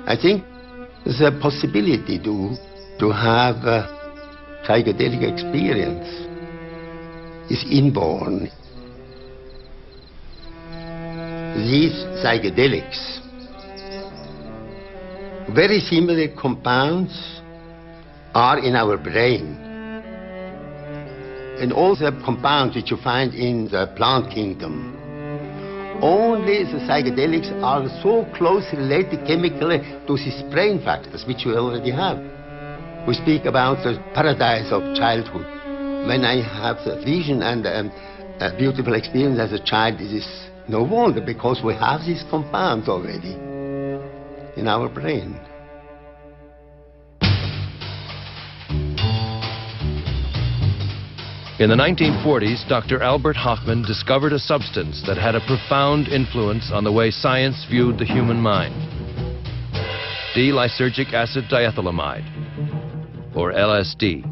I think the possibility to have a psychedelic experience is inborn. These psychedelics, very similar compounds are in our brain. And all the compounds which you find in the plant kingdom, only the psychedelics are so closely related chemically to these brain factors which we already have. We speak about the paradise of childhood. When I have the vision and a beautiful experience as a child, it is no wonder, because we have these compounds already in our brain. In the 1940s, Dr. Albert Hofmann discovered a substance that had a profound influence on the way science viewed the human mind. D-lysergic acid diethylamide, or LSD.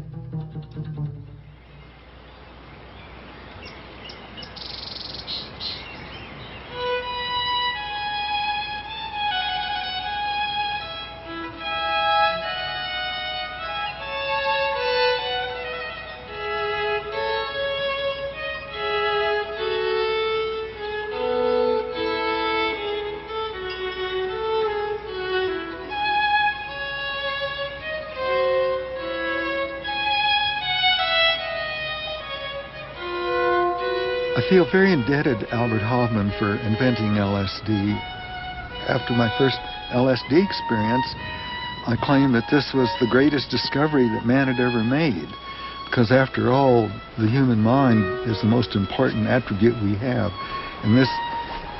I feel very indebted to Albert Hofmann for inventing LSD. After my first LSD experience, I claim that this was the greatest discovery that man had ever made. Because after all, the human mind is the most important attribute we have. And this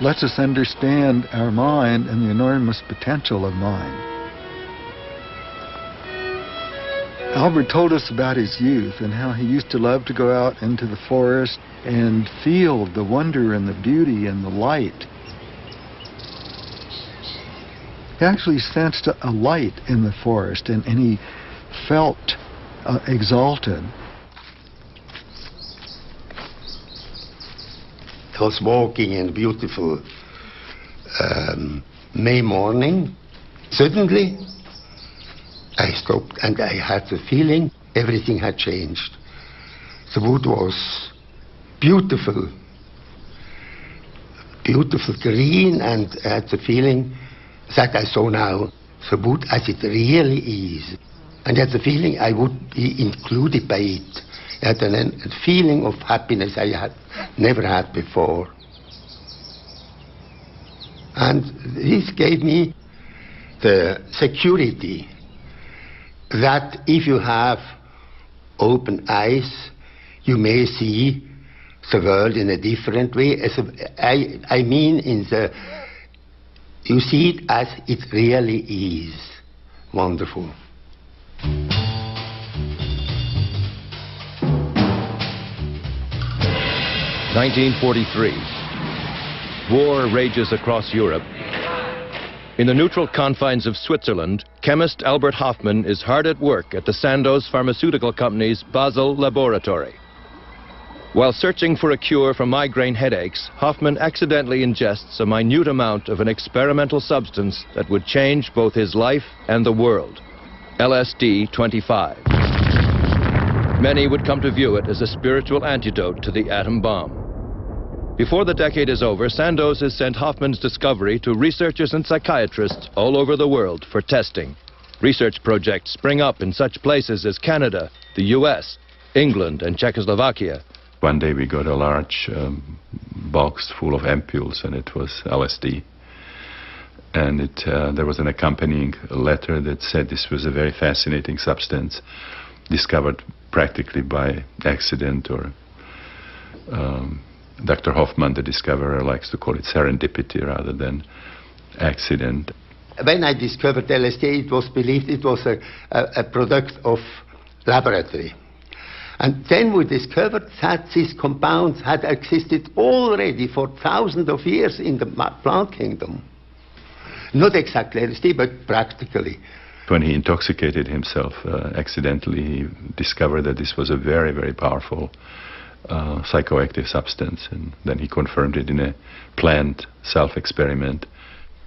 lets us understand our mind and the enormous potential of mind. Albert told us about his youth and how he used to love to go out into the forest and feel the wonder and the beauty and the light. He actually sensed a light in the forest, and he felt exalted. I was walking in a beautiful May morning. Suddenly, I stopped and I had the feeling everything had changed. The wood was beautiful, beautiful green, and I had the feeling that I saw now the wood as it really is. And I had the feeling I would be included by it. I had a feeling of happiness I had never had before. And this gave me the security that if you have open eyes, you may see the world in a different way. I mean, you see it as it really is. Wonderful. 1943. War rages across Europe. In the neutral confines of Switzerland, chemist Albert Hofmann is hard at work at the Sandoz Pharmaceutical Company's Basel laboratory. While searching for a cure for migraine headaches, Hofmann accidentally ingests a minute amount of an experimental substance that would change both his life and the world, LSD-25. Many would come to view it as a spiritual antidote to the atom bomb. Before the decade is over, Sandoz has sent Hofmann's discovery to researchers and psychiatrists all over the world for testing. Research projects spring up in such places as Canada, the US, England, and Czechoslovakia. One day we got a large box full of ampules, and it was LSD. And there was an accompanying letter that said this was a very fascinating substance, discovered practically by accident, or Dr. Hofmann, the discoverer, likes to call it serendipity rather than accident. When I discovered LSD, it was believed it was a product of laboratory. And then we discovered that these compounds had existed already for thousands of years in the plant kingdom. Not exactly LSD, but practically. When he intoxicated himself accidentally, he discovered that this was a very, very powerful psychoactive substance, and then he confirmed it in a planned self-experiment.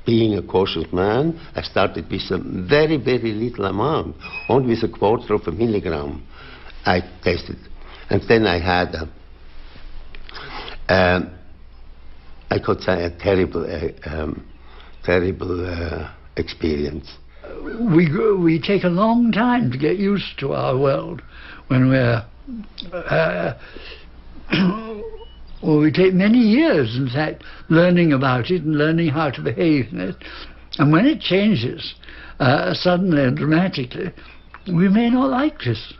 being a cautious man, I started with a very, very little amount, only with a quarter of a milligram. I tested, and then I had I could say a terrible experience. We take a long time to get used to our world when we're well, we take many years, in fact, learning about it and learning how to behave in it. And when it changes suddenly and dramatically, we may not like this.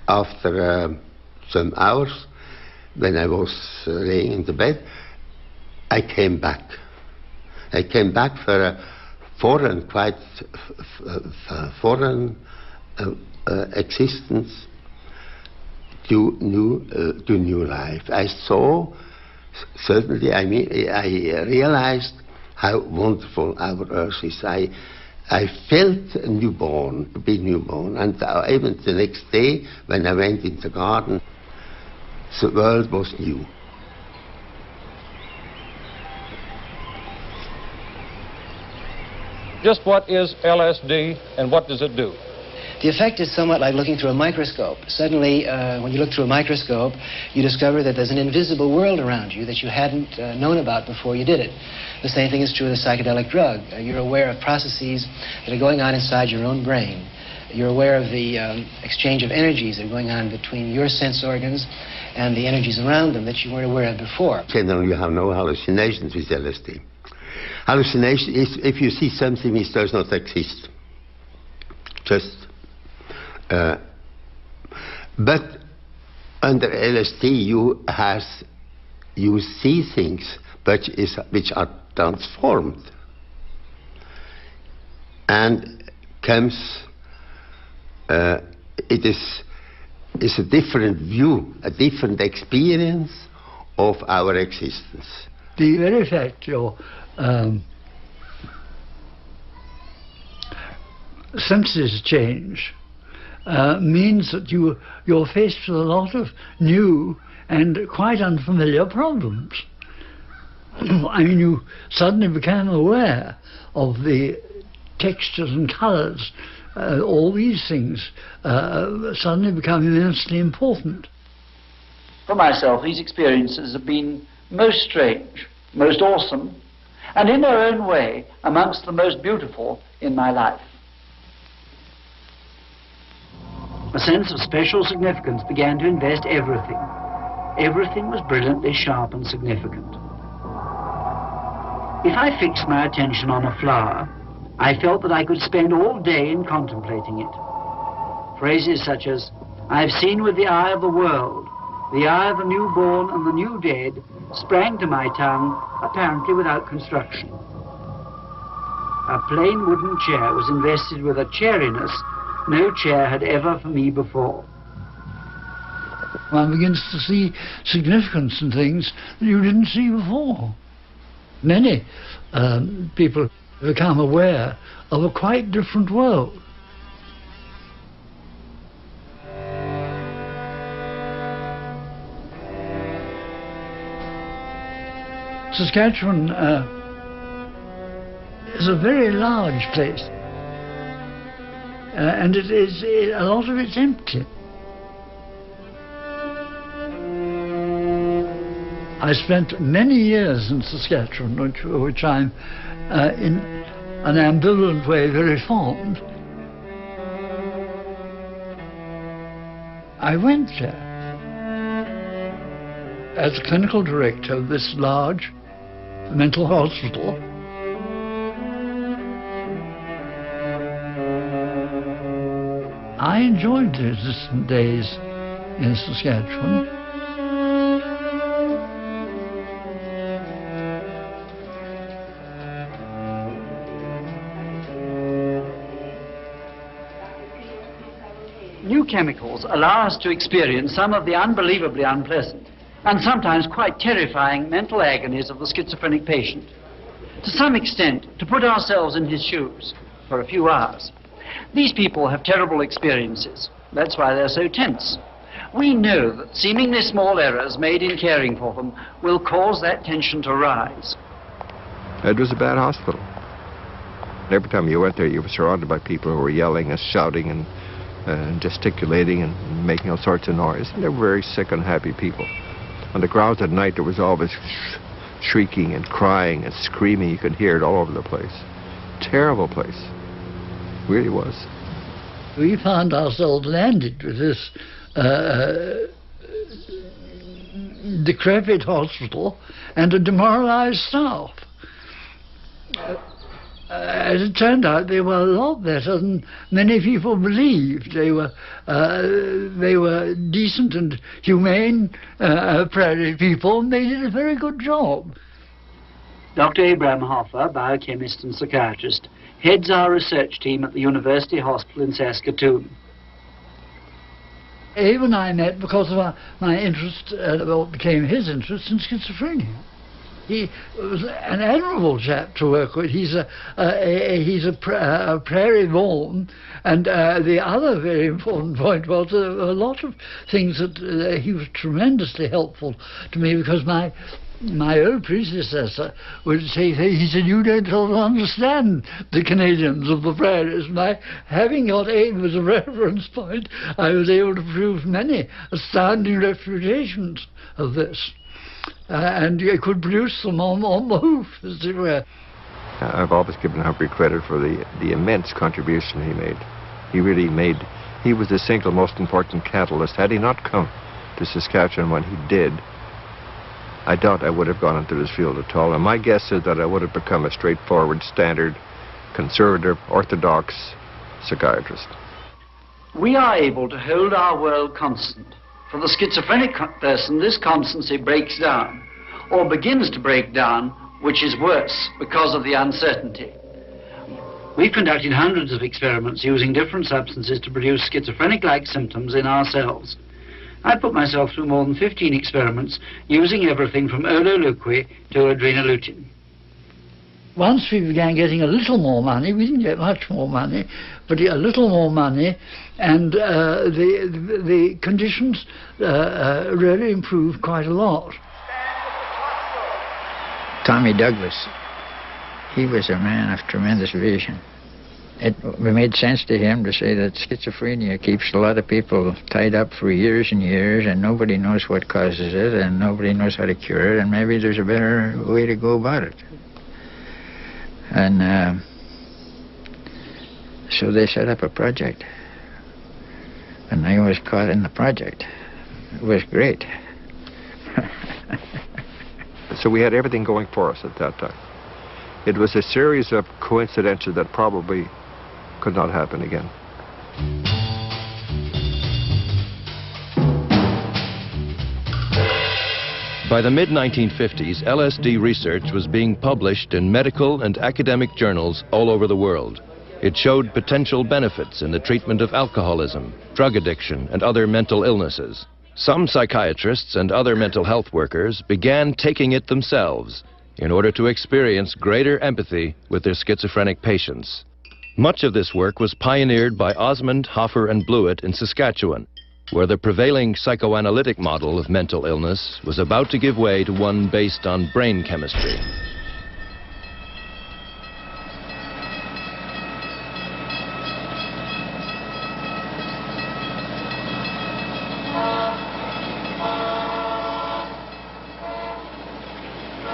After some hours, when I was laying in the bed, I came back. I came back for a foreign, quite foreign existence to new life. I saw, certainly, I realized how wonderful our Earth is. I felt newborn, to be newborn, and even the next day, when I went in the garden, the world was new. Just what is LSD and what does it do? The effect is somewhat like looking through a microscope. Suddenly, when you look through a microscope, you discover that there's an invisible world around you that you hadn't known about before you did it. The same thing is true of the psychedelic drug. You're aware of processes that are going on inside your own brain. You're aware of the exchange of energies that are going on between your sense organs and the energies around them that you weren't aware of before. Generally, you have no hallucinations with LSD. Hallucination is if you see something which does not exist. Just. But under LSD, you see things which are transformed, and comes. It is a different view, a different experience of our existence. The very fact your senses change means that you're faced with a lot of new and quite unfamiliar problems. I mean, you suddenly became aware of the textures and colours. All these things suddenly become immensely important. For myself, these experiences have been most strange, most awesome, and in their own way, amongst the most beautiful in my life. A sense of special significance began to invest everything. Everything was brilliantly sharp and significant. If I fixed my attention on a flower, I felt that I could spend all day in contemplating it. Phrases such as, "I've seen with the eye of the world," "the eye of the newborn and the new dead," sprang to my tongue, apparently without construction. A plain wooden chair was invested with a chairiness no chair had ever for me before. One begins to see significance in things that you didn't see before. Many people become aware of a quite different world. Saskatchewan is a very large place, and a lot of it's empty. I spent many years in Saskatchewan, which I'm in an ambivalent way very fond. I went there as clinical director of this large mental hospital. I enjoyed those distant days in Saskatchewan. New chemicals allow us to experience some of the unbelievably unpleasant and sometimes quite terrifying mental agonies of the schizophrenic patient. To some extent, to put ourselves in his shoes for a few hours. These people have terrible experiences. That's why they're so tense. We know that seemingly small errors made in caring for them will cause that tension to rise. It was a bad hospital. And every time you went there, you were surrounded by people who were yelling and shouting and gesticulating and making all sorts of noise. And they were very sick, unhappy people. On the grounds at night, there was always shrieking and crying and screaming. You could hear it all over the place. Terrible place. It really was. We found ourselves landed with this decrepit hospital and a demoralized staff. As it turned out, they were a lot better than many people believed. They were decent and humane prairie people, and they did a very good job. Dr. Abraham Hoffer, biochemist and psychiatrist, heads our research team at the University Hospital in Saskatoon. Abe and I met because of my interest, what became his interest in schizophrenia. He was an admirable chap to work with. He's a prairie born, and the other very important point was a lot of things that he was tremendously helpful to me, because my old predecessor would say, he said, you don't sort of understand the Canadians of the prairies. By having got Abe as a reference point, I was able to prove many astounding refutations of this. And you could produce them on the hoof, as it were. I've always given Humphrey credit for the immense contribution he made. He was the single most important catalyst. Had he not come to Saskatchewan when he did, I doubt I would have gone into this field at all. And my guess is that I would have become a straightforward, standard, conservative, orthodox psychiatrist. We are able to hold our world constant. For the schizophrenic person, this constancy breaks down, or begins to break down, which is worse because of the uncertainty. We've conducted hundreds of experiments using different substances to produce schizophrenic-like symptoms in ourselves. I put myself through more than 15 experiments using everything from ololuquin to adrenalutin. Once we began getting a little more money, we didn't get much more money, but a little more money, and the conditions really improved quite a lot. Tommy Douglas, he was a man of tremendous vision. It made sense to him to say that schizophrenia keeps a lot of people tied up for years and years, and nobody knows what causes it, and nobody knows how to cure it, and maybe there's a better way to go about it. And so they set up a project, and I was caught in the project. It was great. So we had everything going for us at that time. It was a series of coincidences that probably could not happen again. By the mid-1950s, LSD research was being published in medical and academic journals all over the world. It showed potential benefits in the treatment of alcoholism, drug addiction, and other mental illnesses. Some psychiatrists and other mental health workers began taking it themselves in order to experience greater empathy with their schizophrenic patients. Much of this work was pioneered by Osmond, Hoffer, and Blewett in Saskatchewan, where the prevailing psychoanalytic model of mental illness was about to give way to one based on brain chemistry.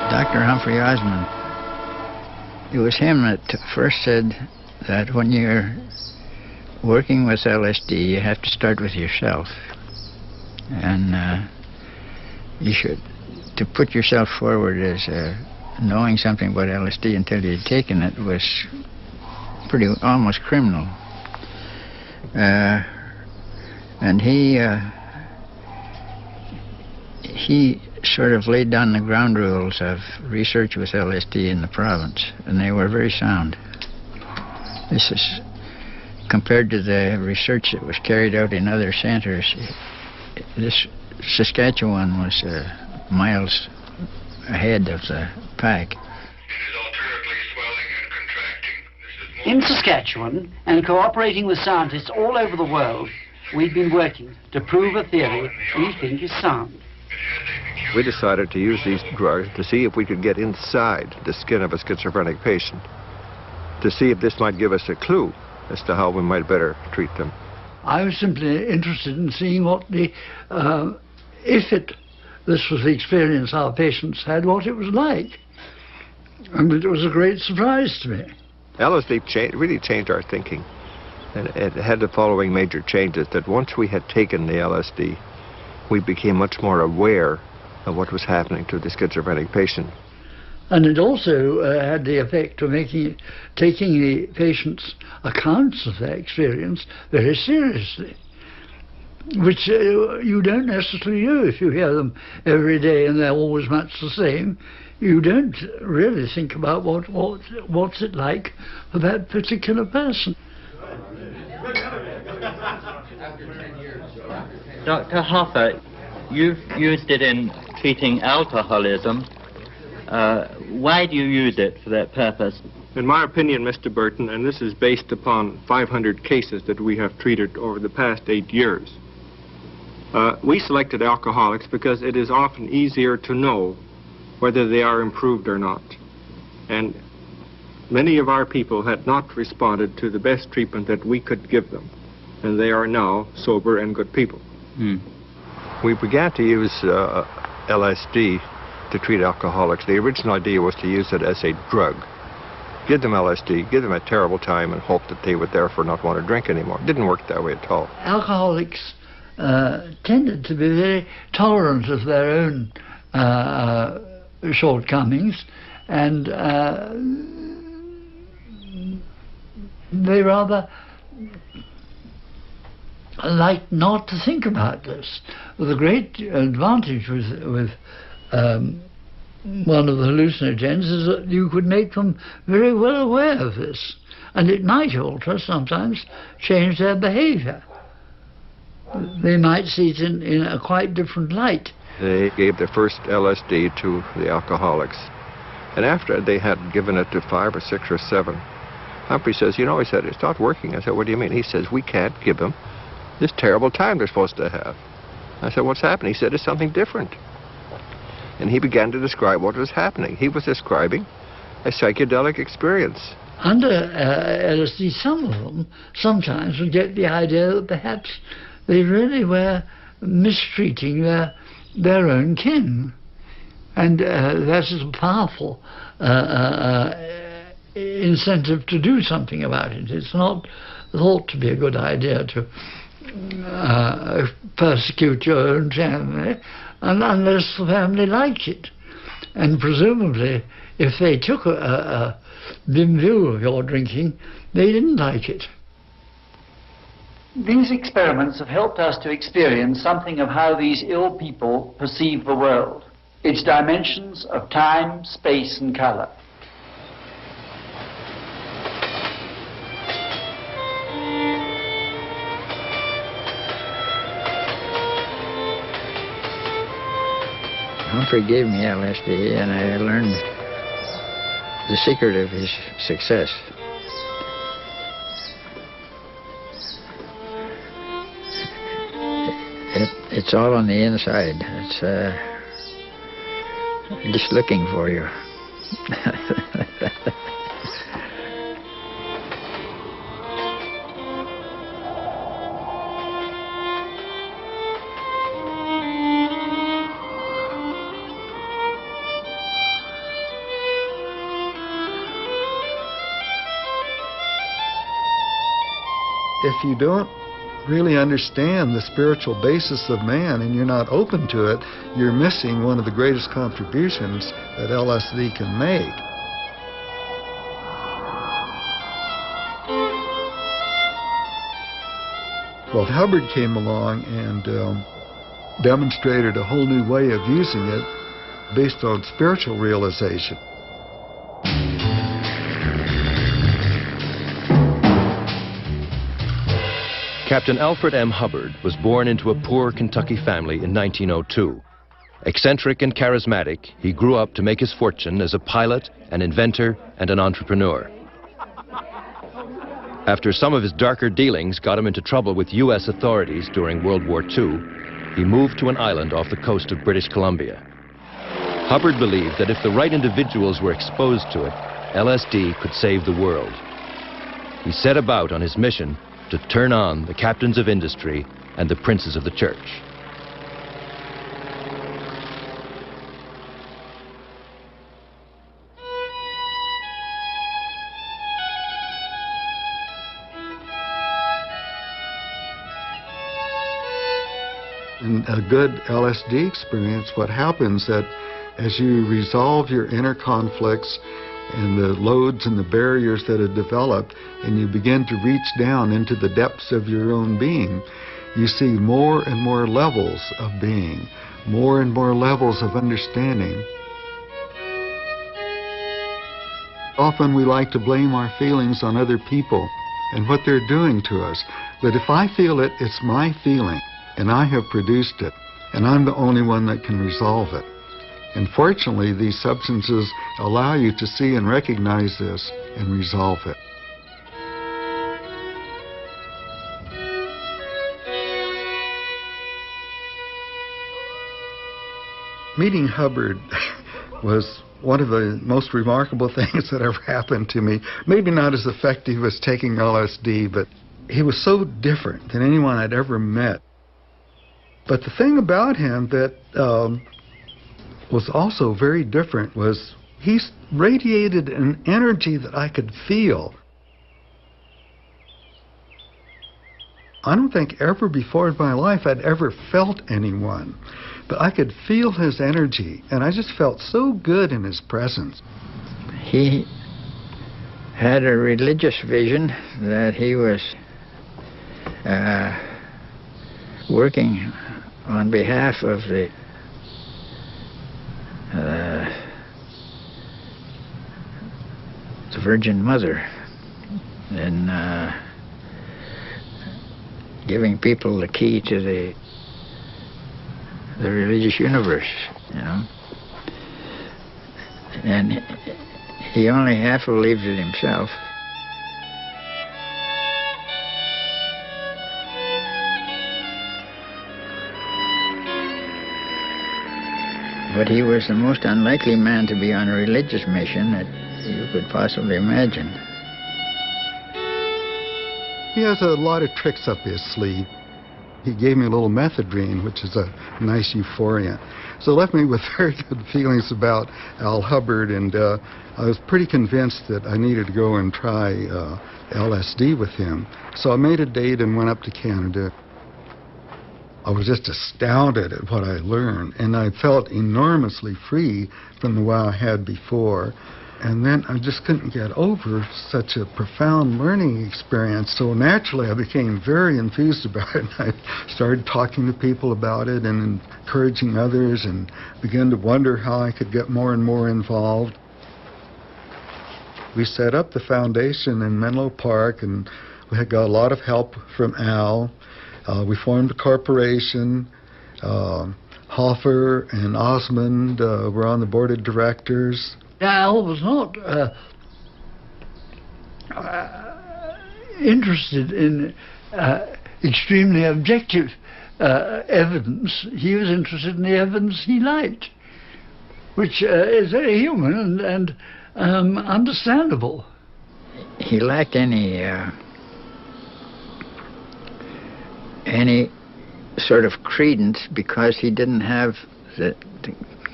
Dr. Humphrey Osmond, it was him that first said that when you're working with LSD, you have to start with yourself. And you should, to put yourself forward as knowing something about LSD until you'd taken it was pretty, almost criminal. And he sort of laid down the ground rules of research with LSD in the province, and they were very sound. This is compared to the research that was carried out in other centers. This Saskatchewan was miles ahead of the pack. In Saskatchewan, and cooperating with scientists all over the world, we've been working to prove a theory we think is sound. We decided to use these drugs to see if we could get inside the skin of a schizophrenic patient to see if this might give us a clue as to how we might better treat them. I was simply interested in seeing what this was the experience our patients had, what it was like. And it was a great surprise to me. LSD really changed our thinking. And it had the following major changes, that once we had taken the LSD, we became much more aware of what was happening to the schizophrenic patient. And it also had the effect of taking the patient's accounts of their experience very seriously, which you don't necessarily do if you hear them every day and they're always much the same. You don't really think about what's it like for that particular person. Dr. Hoffer, you've used it in treating alcoholism. Why do you use it for that purpose? In my opinion, Mr. Burton, and this is based upon 500 cases that we have treated over the past 8 years, we selected alcoholics because it is often easier to know whether they are improved or not. And many of our people had not responded to the best treatment that we could give them, and they are now sober and good people. We began to use LSD to treat alcoholics. The original idea was to use it as a drug. Give them LSD, give them a terrible time, and hope that they would therefore not want to drink anymore. It didn't work that way at all. Alcoholics tended to be very tolerant of their own shortcomings, and they rather like not to think about this. The great advantage with one of the hallucinogens is that you could make them very well aware of this, and it might alter, sometimes change their behavior. They might see it in a quite different light. They gave their first LSD to the alcoholics, and after they had given it to 5 or 6 or 7, Humphrey says, you know, he said, it's not working. I said, what do you mean? He says, we can't give them this terrible time they're supposed to have. I said, what's happening? He said, it's something different. And he began to describe what was happening. He was describing a psychedelic experience. Under LSD, some of them sometimes would get the idea that perhaps they really were mistreating their own kin. And that is a powerful incentive to do something about it. It's not thought to be a good idea to persecute your own family unless the family liked it. And presumably, if they took a dim view of your drinking, they didn't like it. These experiments have helped us to experience something of how these ill people perceive the world, its dimensions of time, space, and color. Humphrey gave me LSD, and I learned the secret of his success. It's all on the inside. It's just looking for you. If you don't really understand the spiritual basis of man and you're not open to it, you're missing one of the greatest contributions that LSD can make. Well, Hubbard came along and demonstrated a whole new way of using it based on spiritual realization. Captain Alfred M. Hubbard was born into a poor Kentucky family in 1902. Eccentric and charismatic, he grew up to make his fortune as a pilot, an inventor, and an entrepreneur. After some of his darker dealings got him into trouble with U.S. authorities during World War II, he moved to an island off the coast of British Columbia. Hubbard believed that if the right individuals were exposed to it, LSD could save the world. he set about on his mission to turn on the captains of industry and the princes of the church. In a good LSD experience, what happens that as you resolve your inner conflicts and the loads and the barriers that have developed, and you begin to reach down into the depths of your own being, you see more and more levels of being, more and more levels of understanding. Often we like to blame our feelings on other people and what they're doing to us. But if I feel it, it's my feeling, and I have produced it, and I'm the only one that can resolve it. And fortunately, these substances allow you to see and recognize this and resolve it. Meeting Hubbard was one of the most remarkable things that ever happened to me. Maybe not as effective as taking LSD, but he was so different than anyone I'd ever met. But the thing about him that was also very different was he radiated an energy that I could feel. I don't think ever before in my life I'd ever felt anyone, but I could feel his energy, and I just felt so good in his presence. He had a religious vision that he was working on behalf of the Virgin Mother and giving people the key to the religious universe, you know. And he only half believed it himself. But he was the most unlikely man to be on a religious mission that you could possibly imagine. He has a lot of tricks up his sleeve. He gave me a little methadone, which is a nice euphoria. So it left me with very good feelings about Al Hubbard, and I was pretty convinced that I needed to go and try LSD with him. So I made a date and went up to Canada. I was just astounded at what I learned, and I felt enormously free from the way I had before. And then I just couldn't get over such a profound learning experience. So naturally, I became very enthused about it. I started talking to people about it and encouraging others, and began to wonder how I could get more and more involved. We set up the foundation in Menlo Park, and we had got a lot of help from Al. We formed a corporation. Hoffer and Osmond were on the board of directors. Al was not interested in extremely objective evidence. He was interested in the evidence he liked, which is very human and understandable. He lacked any sort of credence because he didn't have the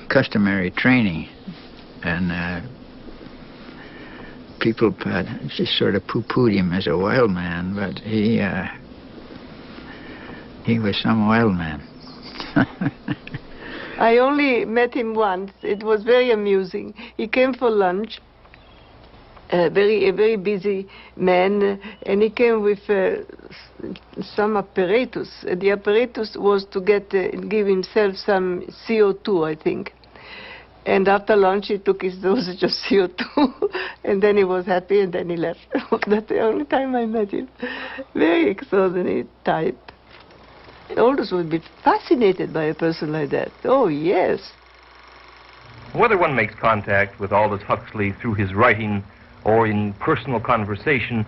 customary training. And people just sort of poo-pooed him as a wild man, but he was some wild man. I only met him once. It was very amusing. He came for lunch, a very busy man, and he came with some apparatus. The apparatus was to give himself some CO2, I think. And after lunch, he took his dosage of CO2, and then he was happy, and then he left. That's the only time I met him. Very extraordinary type. Aldous would be fascinated by a person like that. Oh, yes. Whether one makes contact with Aldous Huxley through his writing or in personal conversation,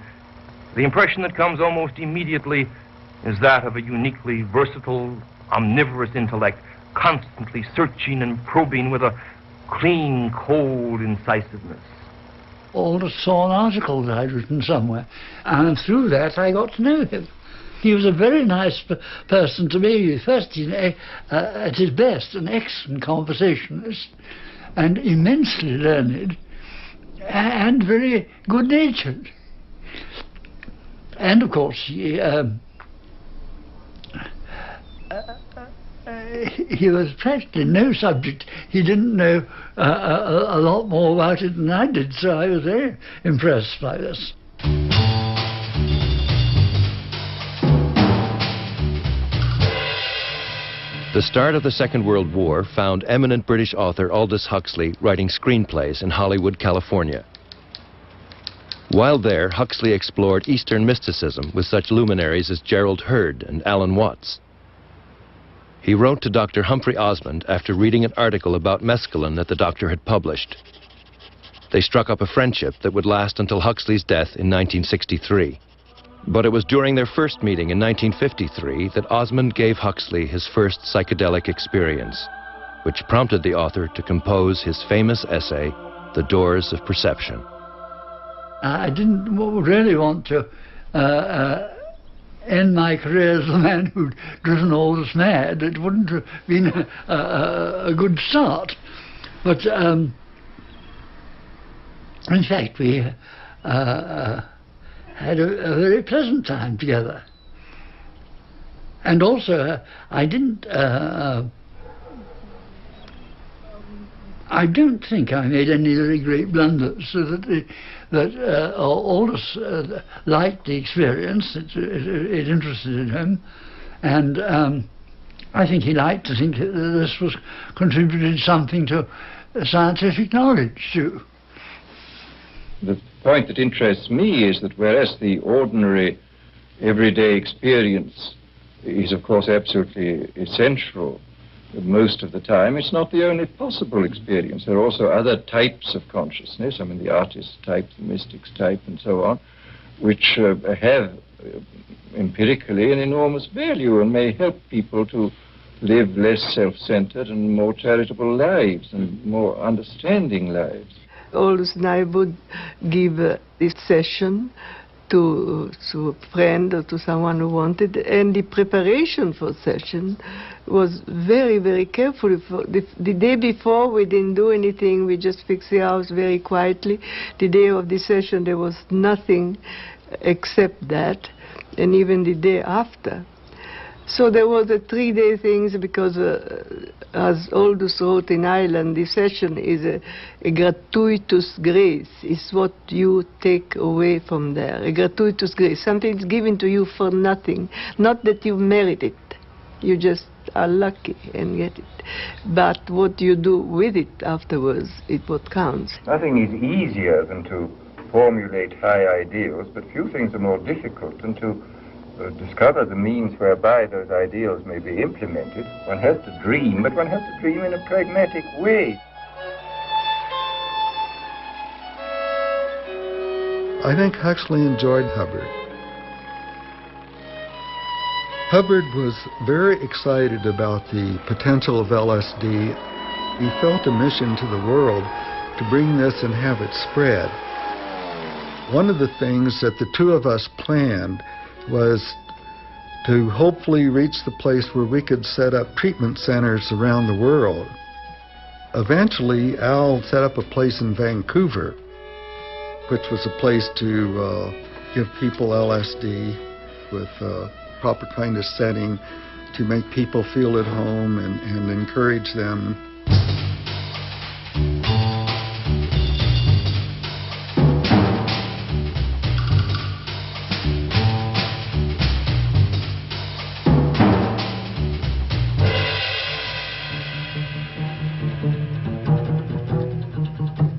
the impression that comes almost immediately is that of a uniquely versatile, omnivorous intellect, constantly searching and probing with a clean, cold incisiveness. Aldous saw an article that I'd written somewhere, and through that I got to know him. He was a very nice person to me. First, at his best, an excellent conversationalist, and immensely learned, and very good-natured. And of course, he was practically no subject. He didn't know a lot more about it than I did, so I was very impressed by this. The start of the Second World War found eminent British author Aldous Huxley writing screenplays in Hollywood, California. While there, Huxley explored Eastern mysticism with such luminaries as Gerald Heard and Alan Watts. He wrote to Dr. Humphrey Osmond after reading an article about mescaline that the doctor had published. They struck up a friendship that would last until Huxley's death in 1963. But it was during their first meeting in 1953 that Osmond gave Huxley his first psychedelic experience, which prompted the author to compose his famous essay, The Doors of Perception. I didn't really want to end my career as the man who'd driven Aldous mad. It wouldn't have been a good start. But in fact, we had a very pleasant time together. And also, I don't think I made any very great blunders, so that Aldous liked the experience. It interested him, and I think he liked to think that this was contributed something to scientific knowledge too. The point that interests me is that whereas the ordinary everyday experience is of course absolutely essential most of the time, it's not the only possible experience. There are also other types of consciousness, I mean the artist type, the mystic's type and so on, which have empirically an enormous value and may help people to live less self-centered and more charitable lives and more understanding lives. Aldous and I would give this session to a friend or to someone who wanted, and the preparation for the session was very, very careful. The day before we didn't do anything, we just fixed the house very quietly. The day of the session there was nothing except that, and even the day after. So there was a 3-day thing because, as Aldous wrote in Ireland, the session is a gratuitous grace. It's what you take away from there, a gratuitous grace. Something is given to you for nothing. Not that you merit it. You just are lucky and get it. But what you do with it afterwards is what counts. Nothing is easier than to formulate high ideals, but few things are more difficult than to discover the means whereby those ideals may be implemented. One has to dream, but one has to dream in a pragmatic way. I think Huxley enjoyed Hubbard. Hubbard was very excited about the potential of LSD. He felt a mission to the world to bring this and have it spread. One of the things that the two of us planned was to hopefully reach the place where we could set up treatment centers around the world. Eventually, Al set up a place in Vancouver, which was a place to give people LSD with a proper kind of setting to make people feel at home and encourage them.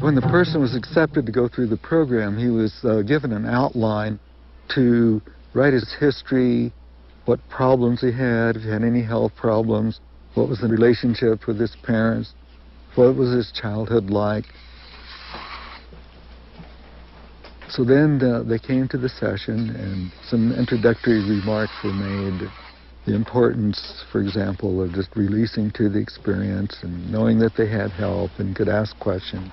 When the person was accepted to go through the program, he was given an outline to write his history, what problems he had, if he had any health problems, what was the relationship with his parents, what was his childhood like. So then they came to the session and some introductory remarks were made. The importance, for example, of just releasing to the experience and knowing that they had help and could ask questions.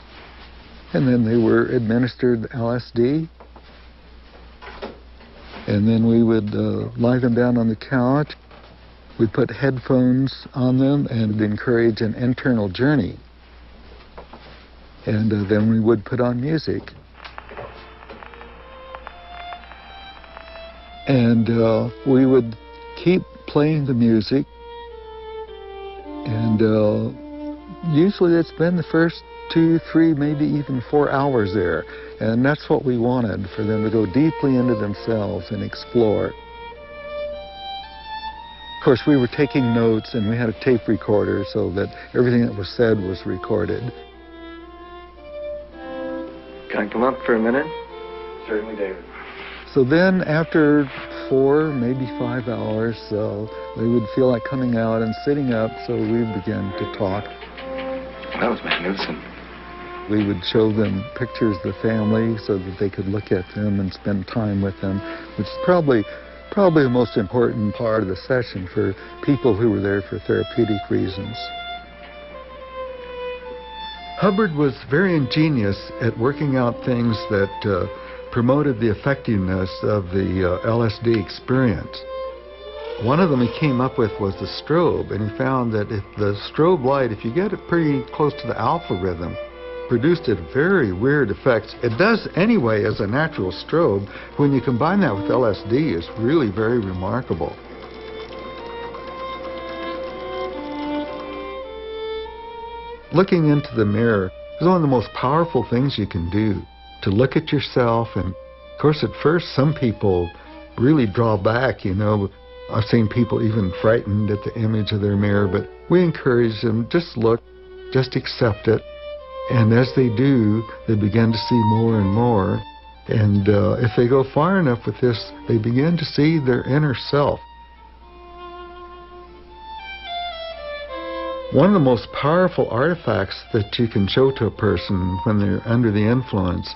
And then they were administered LSD. And then we would lie them down on the couch. We'd put headphones on them and encourage an internal journey. And then we would put on music. And we would keep playing the music. And usually it's been the first 2, 3, maybe even 4 hours there. And that's what we wanted, for them to go deeply into themselves and explore. Of course, we were taking notes, and we had a tape recorder so that everything that was said was recorded. Can I come up for a minute? Certainly, David. So then, after 4, maybe 5 hours, they would feel like coming out and sitting up, so we began to talk. That was magnificent. We would show them pictures of the family so that they could look at them and spend time with them, which is probably the most important part of the session for people who were there for therapeutic reasons. Hubbard was very ingenious at working out things that promoted the effectiveness of the LSD experience. One of them he came up with was the strobe, and he found that if the strobe light, if you get it pretty close to the alpha rhythm, produced a very weird effects. It does anyway as a natural strobe. When you combine that with LSD, it's really very remarkable. Looking into the mirror is one of the most powerful things you can do, to look at yourself. And of course, at first, some people really draw back, you know. I've seen people even frightened at the image of their mirror, but we encourage them, just look, just accept it. And as they do, they begin to see more and more. And if they go far enough with this, they begin to see their inner self. One of the most powerful artifacts that you can show to a person when they're under the influence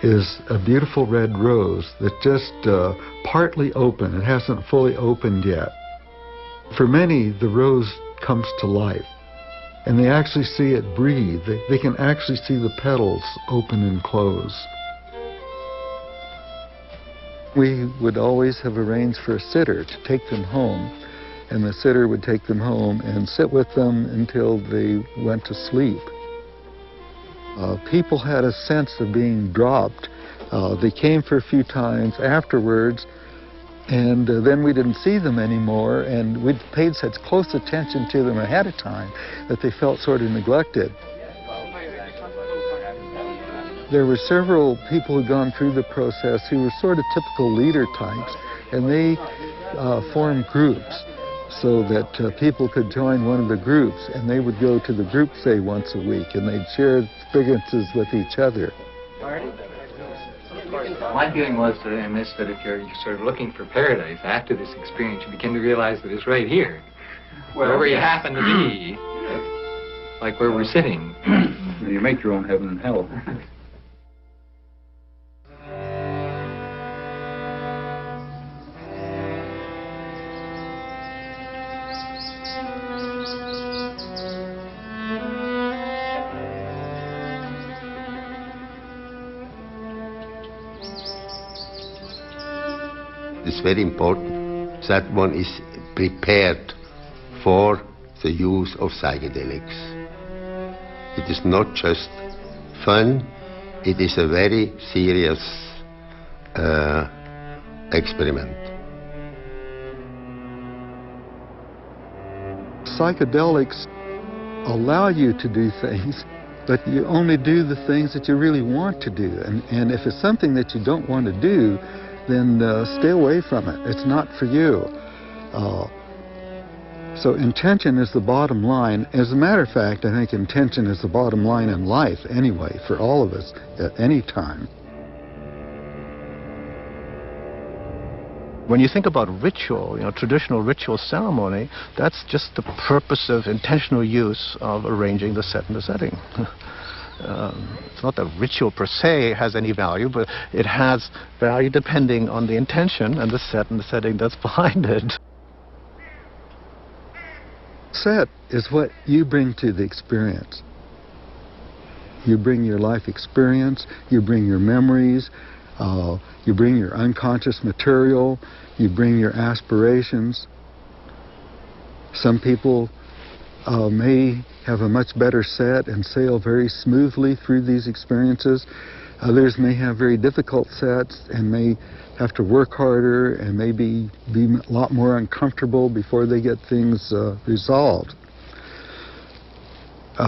is a beautiful red rose that's just partly open. It hasn't fully opened yet. For many, the rose comes to life, and they actually see it breathe. They can actually see the petals open and close. We would always have arranged for a sitter to take them home, and the sitter would take them home and sit with them until they went to sleep. People had a sense of being dropped. They came for a few times afterwards, and then we didn't see them anymore, and we'd paid such close attention to them ahead of time that they felt sort of neglected. There were several people who'd gone through the process who were sort of typical leader types, and they formed groups so that people could join one of the groups, and they would go to the group, say, once a week, and they'd share experiences with each other. My feeling was in this that if you're sort of looking for paradise after this experience, you begin to realize that it's right here, wherever you happen to be, like where we're sitting. You make your own heaven and hell. It's very important that one is prepared for the use of psychedelics. It is not just fun, it is a very serious experiment. Psychedelics allow you to do things, but you only do the things that you really want to do. And if it's something that you don't want to do, then stay away from it. It's not for you. So intention is the bottom line. As a matter of fact, I think intention is the bottom line in life anyway, for all of us at any time. When you think about ritual, traditional ritual ceremony, that's just the purpose of intentional use of arranging the set and the setting. It's not that ritual per se has any value, but it has value depending on the intention and the set and the setting that's behind it. Set is what you bring to the experience. You bring your life experience, you bring your memories, you bring your unconscious material, you bring your aspirations. Some people may have a much better set and sail very smoothly through these experiences. Others may have very difficult sets and may have to work harder and maybe be a lot more uncomfortable before they get things resolved.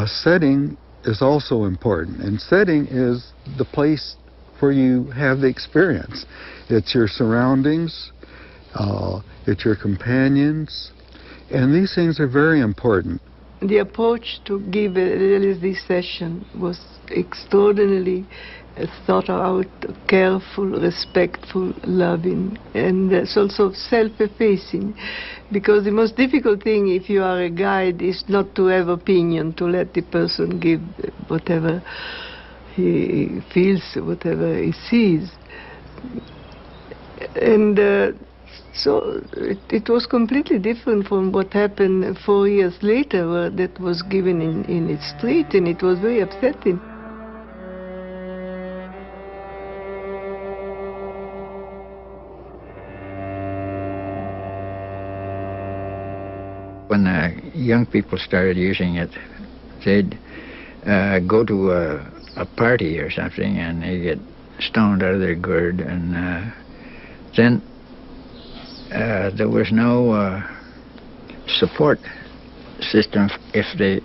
Setting is also important, and setting is the place where you have the experience. It's your surroundings, it's your companions, and these things are very important. The approach to give a LSD session was extraordinarily thought out, careful, respectful, loving, and it's also self-effacing, because the most difficult thing if you are a guide is not to have opinion, to let the person give whatever he feels, whatever he sees. And so it was completely different from what happened 4 years later, where that was given in its street, and it was very upsetting. When young people started using it, they'd go to a party or something and they get stoned out of their gourd, and then there was no support system if they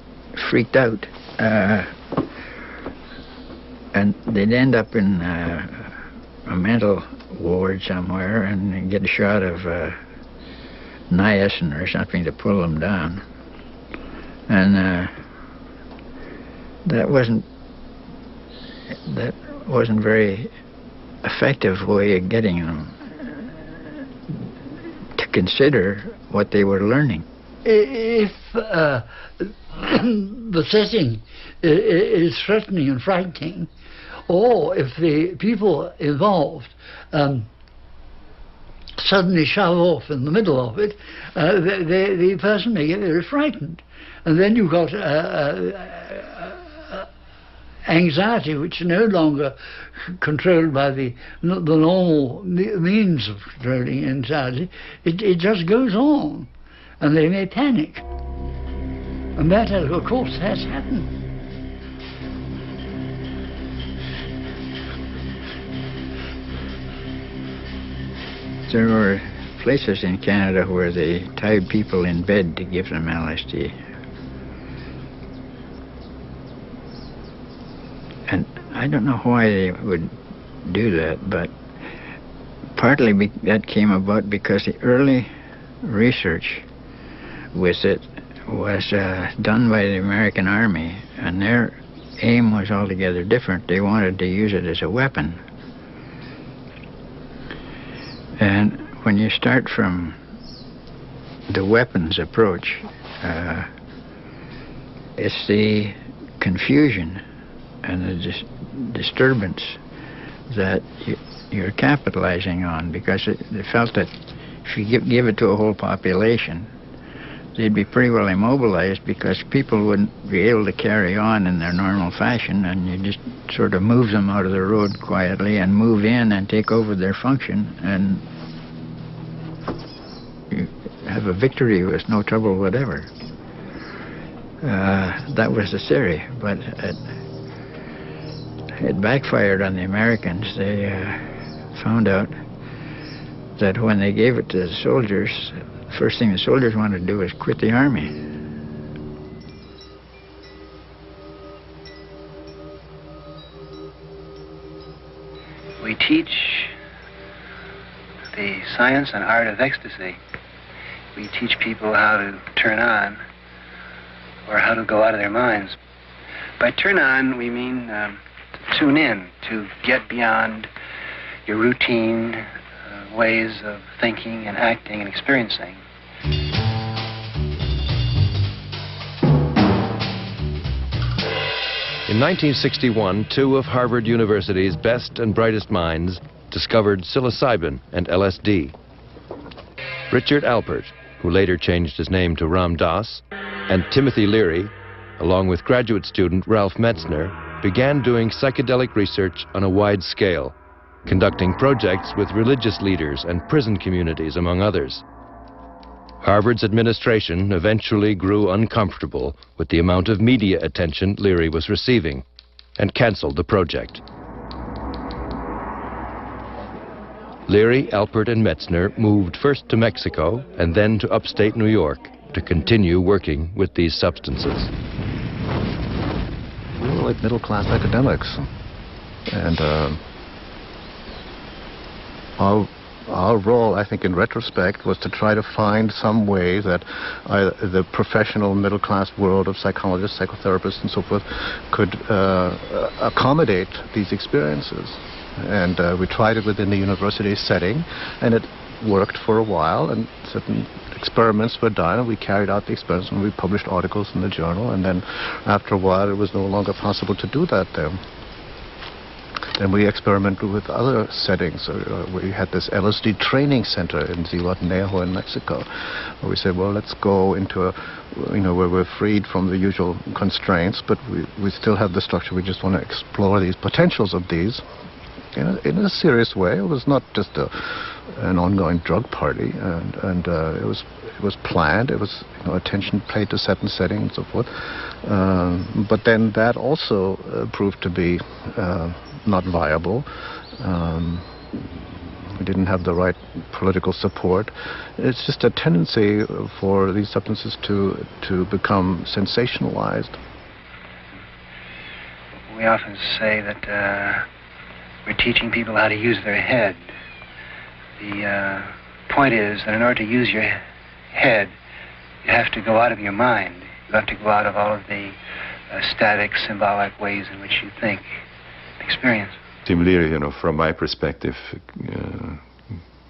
freaked out, and they'd end up in a mental ward somewhere and get a shot of niacin or something to pull them down, and that wasn't very effective way of getting them to consider what they were learning. If the setting is threatening and frightening, or if the people involved suddenly shove off in the middle of it, the person may get very frightened. And then you've got anxiety, which is no longer controlled by the normal means of controlling anxiety. It just goes on, and they may panic. And that, of course, has happened. There were places in Canada where they tied people in bed to give them LSD. And I don't know why they would do that, but partly that came about because the early research with it was done by the American Army, and their aim was altogether different. They wanted to use it as a weapon. And when you start from the weapons approach, it's the confusion and the disturbance that you're capitalizing on, because they felt that if you give it to a whole population, they'd be pretty well immobilized, because people wouldn't be able to carry on in their normal fashion, and you just sort of move them out of the road quietly and move in and take over their function, and you have a victory with no trouble whatever. That was the theory, but it backfired on the Americans. They found out that when they gave it to the soldiers, the first thing the soldiers wanted to do was quit the army. We teach the science and art of ecstasy. We teach people how to turn on or how to go out of their minds. By turn on, we mean to tune in, to get beyond your routine ways of thinking and acting and experiencing. In 1961, two of Harvard University's best and brightest minds discovered psilocybin and LSD. Richard Alpert, who later changed his name to Ram Dass, and Timothy Leary, along with graduate student Ralph Metzner, began doing psychedelic research on a wide scale, conducting projects with religious leaders and prison communities, among others. Harvard's administration eventually grew uncomfortable with the amount of media attention Leary was receiving and canceled the project. Leary, Alpert, and Metzner moved first to Mexico and then to upstate New York to continue working with these substances. We were like middle-class academics, and our role, I think, in retrospect, was to try to find some way that the professional middle-class world of psychologists, psychotherapists, and so forth could accommodate these experiences. And we tried it within the university setting, and it worked for a while, and certain experiments were done, and we carried out the experiments, and we published articles in the journal, and then after a while it was no longer possible to do that there. Then we experimented with other settings. We had this LSD training center in Zihuatanejo in Mexico, where we said, well, let's go into a, where we're freed from the usual constraints, but we still have the structure. We just want to explore these potentials of these in a serious way. It was not just an ongoing drug party, and it was planned. It was attention paid to certain settings and so forth. But then that also proved to be not viable. We didn't have the right political support. It's just a tendency for these substances to become sensationalized. We often say that we're teaching people how to use their head. The point is that in order to use your head, you have to go out of your mind. You have to go out of all of the static, symbolic ways in which you think, experience. Tim Leary, from my perspective,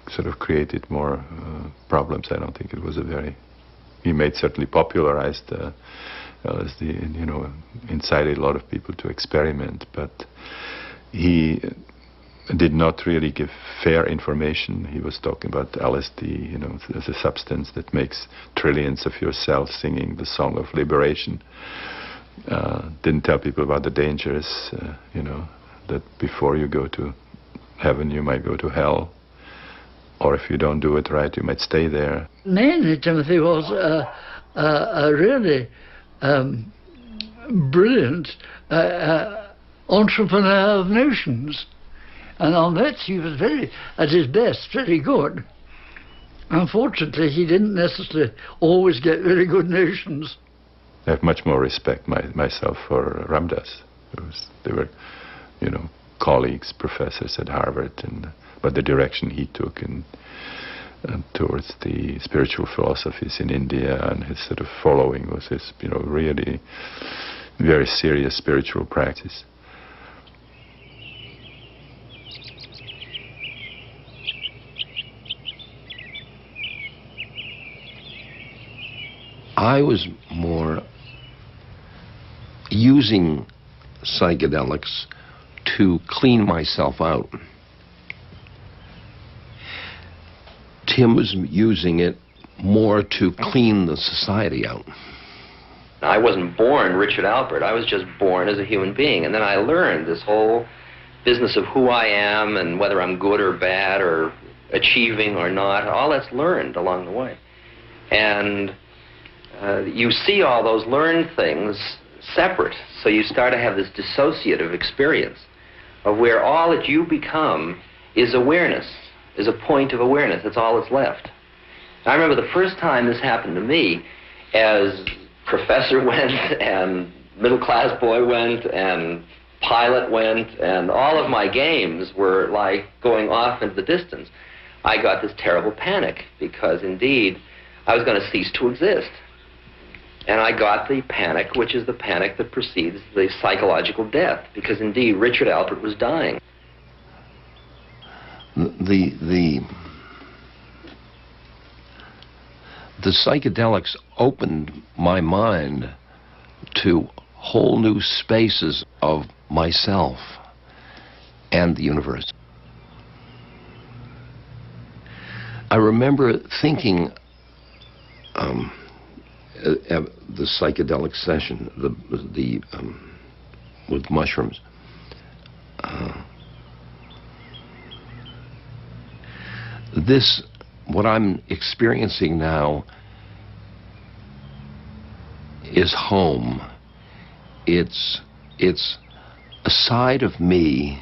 sort of created more problems. I don't think it was he made certainly popularized LSD, incited a lot of people to experiment, but he did not really give fair information. He was talking about LSD, as a substance that makes trillions of your cells singing the song of liberation. Didn't tell people about the dangers, that before you go to heaven, you might go to hell. Or if you don't do it right, you might stay there. Mainly, Timothy was a really brilliant entrepreneur of notions. And on that he was at his best, very good. Unfortunately, he didn't necessarily always get very good notions. I have much more respect myself for Ramdas. They were, colleagues, professors at Harvard, but the direction he took towards the spiritual philosophies in India and his sort of following was his, really very serious spiritual practice. I was more using psychedelics to clean myself out. Tim was using it more to clean the society out. I wasn't born Richard Alpert. I was just born as a human being. And then I learned this whole business of who I am and whether I'm good or bad or achieving or not. All that's learned along the way. And you see all those learned things separate. So you start to have this dissociative experience of where all that you become is awareness, is a point of awareness. That's all that's left. I remember the first time this happened to me, as professor went and middle-class boy went and pilot went and all of my games were like going off into the distance. I got this terrible panic because indeed I was going to cease to exist. And I got the panic, which is the panic that precedes the psychological death, because indeed Richard Alpert was dying. The psychedelics opened my mind to whole new spaces of myself and the universe. I remember thinking at the psychedelic session, the with mushrooms. What I'm experiencing now is home. It's a side of me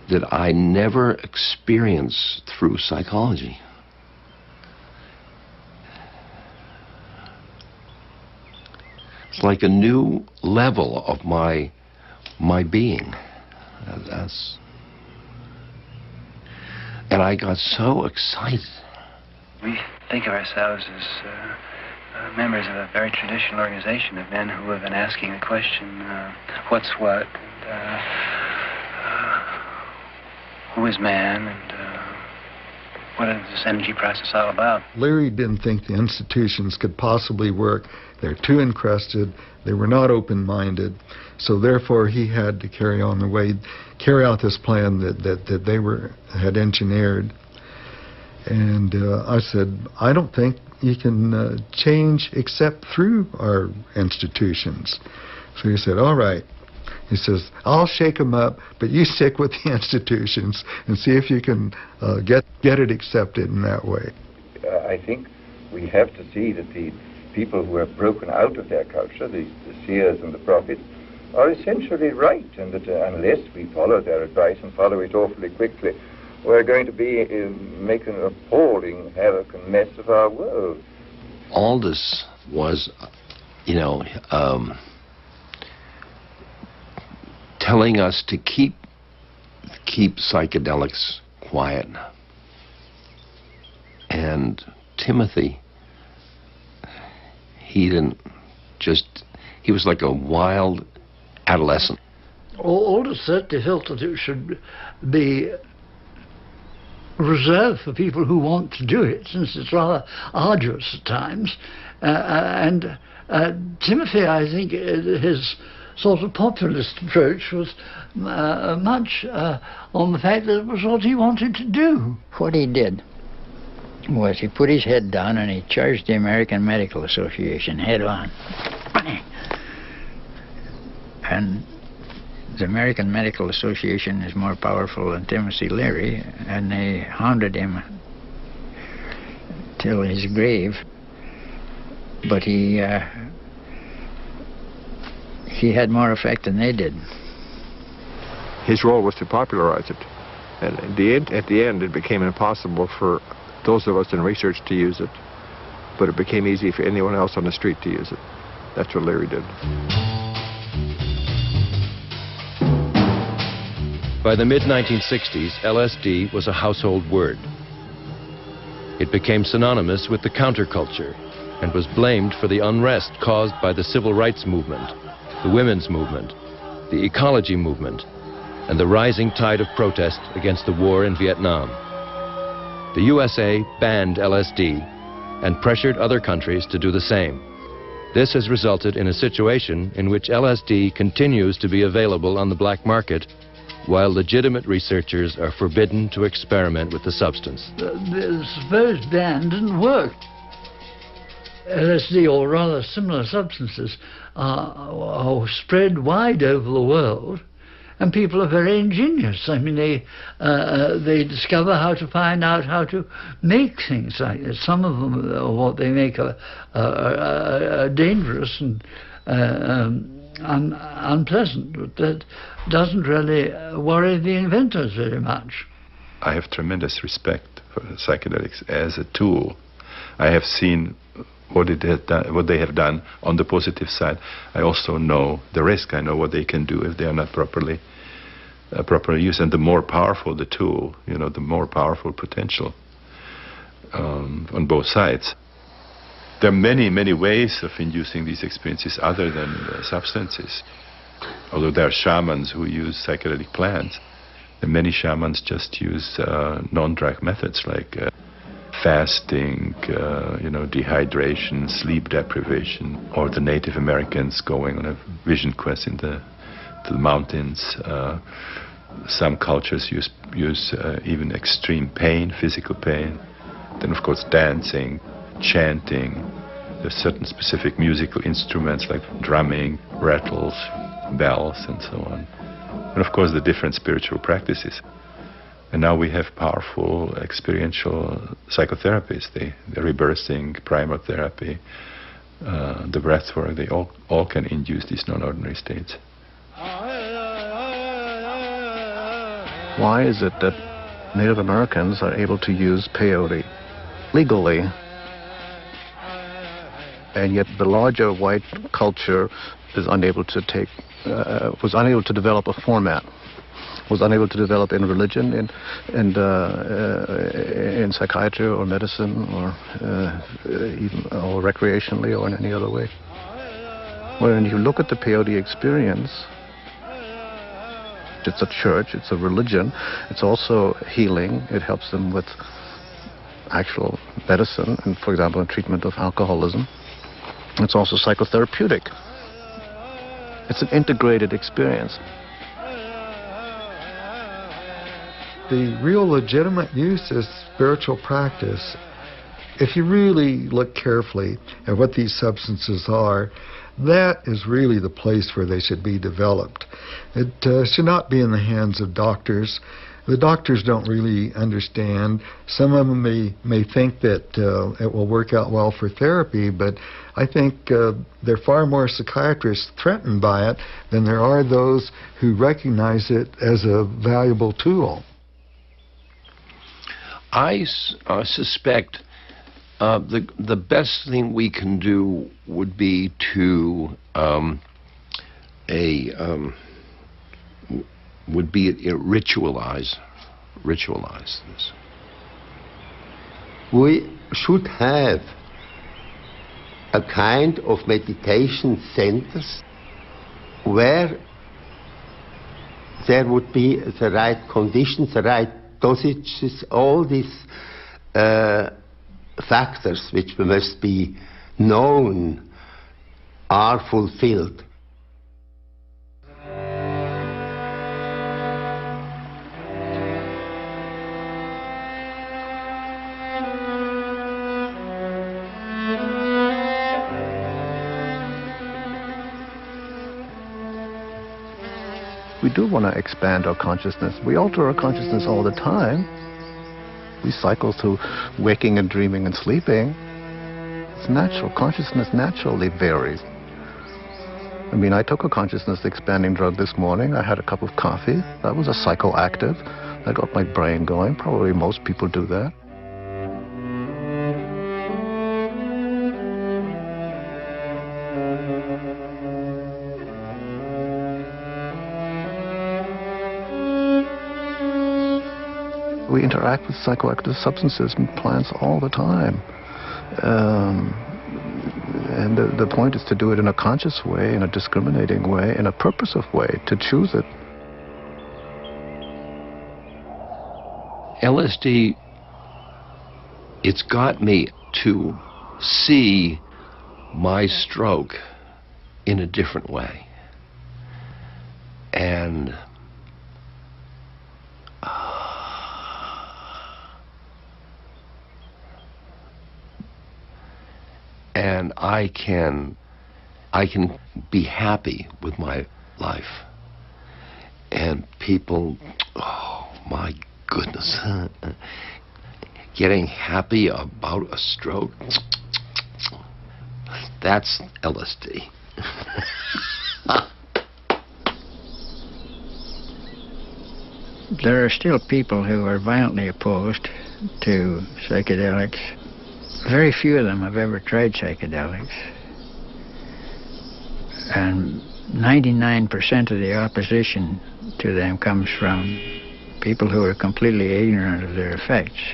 that I never experienced through psychology. It's like a new level of my being. And I got so excited. We think of ourselves as members of a very traditional organization of men who have been asking the question, what's what, and, who is man, and what is this energy process all about? Leary didn't think the institutions could possibly work. They're too encrusted. They were not open-minded. So therefore he had to carry out this plan that they had engineered. And I said, I don't think you can change except through our institutions. So he said, all right. He says, I'll shake them up, but you stick with the institutions and see if you can get it accepted in that way. I think we have to see that the people who have broken out of their culture, the seers and the prophets, are essentially right, and that unless we follow their advice and follow it awfully quickly, we're going to be making an appalling havoc and mess of our world. Aldous was, telling us to keep psychedelics quiet. And Timothy, he was like a wild adolescent. Aldous certainly felt that it should be reserved for people who want to do it, since it's rather arduous at times. And Timothy, I think, his sort of populist approach was much on the fact that it was what he wanted to do. What he did was he put his head down and he charged the American Medical Association head on. And the American Medical Association is more powerful than Timothy Leary, and they hounded him till his grave. But he had more effect than they did. His role was to popularize it. And at the end, it became impossible for those of us in research to use it, but it became easy for anyone else on the street to use it. That's what Leary did. By the mid-1960s, LSD was a household word. It became synonymous with the counterculture and was blamed for the unrest caused by the civil rights movement, the women's movement, the ecology movement, and the rising tide of protest against the war in Vietnam. The USA banned LSD and pressured other countries to do the same. This has resulted in a situation in which LSD continues to be available on the black market, while legitimate researchers are forbidden to experiment with the substance. The supposed ban didn't work. LSD, or rather similar substances, are spread wide over the world, and people are very ingenious. I mean, they discover how to find out how to make things like this. Some of them, what they make, are dangerous and unpleasant, but that doesn't really worry the inventors very much. I have tremendous respect for psychedelics as a tool. I have seen what they have done on the positive side. I also know the risk. I know what they can do if they are not properly used. And the more powerful the tool, the more powerful potential on both sides. There are many, many ways of inducing these experiences other than substances. Although there are shamans who use psychedelic plants, and many shamans just use non-drug methods like fasting, dehydration, sleep deprivation, or the Native Americans going on a vision quest to the mountains. Some cultures use even extreme pain, physical pain. Then, of course, dancing, chanting, There's certain specific musical instruments like drumming, rattles, bells, and so on. And of course the different spiritual practices. And now we have powerful experiential psychotherapies, the rebirthing, primal therapy, the breath work, they all can induce these non-ordinary states. Why is it that Native Americans are able to use peyote legally, and yet the larger white culture is unable to was unable to develop a format, was unable to develop in religion, in psychiatry or medicine, or even or recreationally or in any other way? When you look at the peyote experience, it's a church, it's a religion, it's also healing. It helps them with actual medicine, and for example, in treatment of alcoholism. It's also psychotherapeutic. It's an integrated experience. The real legitimate use is spiritual practice. If you really look carefully at what these substances are, that is really the place where they should be developed. It should not be in the hands of doctors. The doctors don't really understand. Some of them may think that it will work out well for therapy, but I think there are far more psychiatrists threatened by it than there are those who recognize it as a valuable tool. I suspect the best thing we can do would be to ritualize this. We should have a kind of meditation centers where there would be the right conditions, the right dosages, all these factors which must be known are fulfilled. We do want to expand our consciousness. We alter our consciousness all the time. We cycle through waking and dreaming and sleeping. It's natural. Consciousness naturally varies. I mean, I took a consciousness expanding drug this morning. I had a cup of coffee. That was a psychoactive. That got my brain going. Probably most people do that. We interact with psychoactive substances and plants all the time. And the point is to do it in a conscious way, in a discriminating way, in a purposive way, to choose it. LSD, it's got me to see my stroke in a different way. And I can be happy with my life. And people, oh my goodness, getting happy about a stroke, that's LSD. There are still people who are violently opposed to psychedelics. Very few of them have ever tried psychedelics. And 99% of the opposition to them comes from people who are completely ignorant of their effects.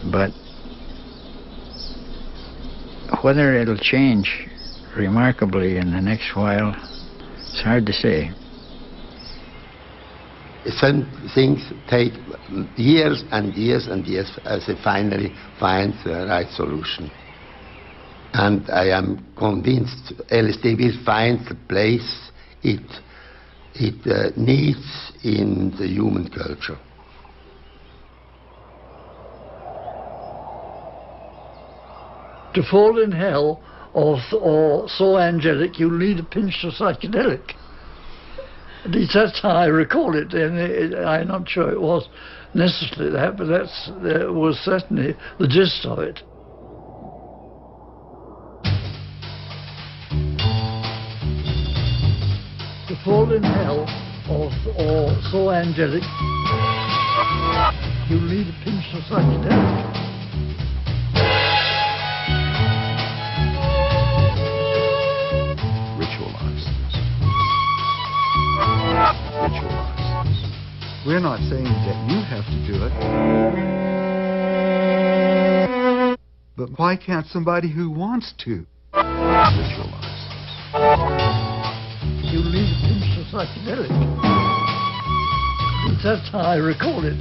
But whether it'll change remarkably in the next while, it's hard to say. Some things take years and years and years as they finally find the right solution. And I am convinced LSD will find the place it needs in the human culture. To fall in hell or so angelic you need a pinch of psychedelic. At least that's how I recall it, and I'm not sure it was necessarily that, but that was certainly the gist of it. To fall in hell or so angelic, you need a pinch of psychedelic. We're not saying that you have to do it. But why can't somebody who wants to? Ritualize. You need a pinch of psychedelic. That's how I recall it.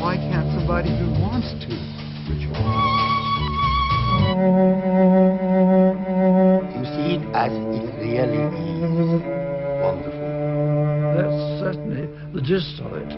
Why can't somebody who wants to You see it as it really is. Wonderful. That's certainly the gist of it.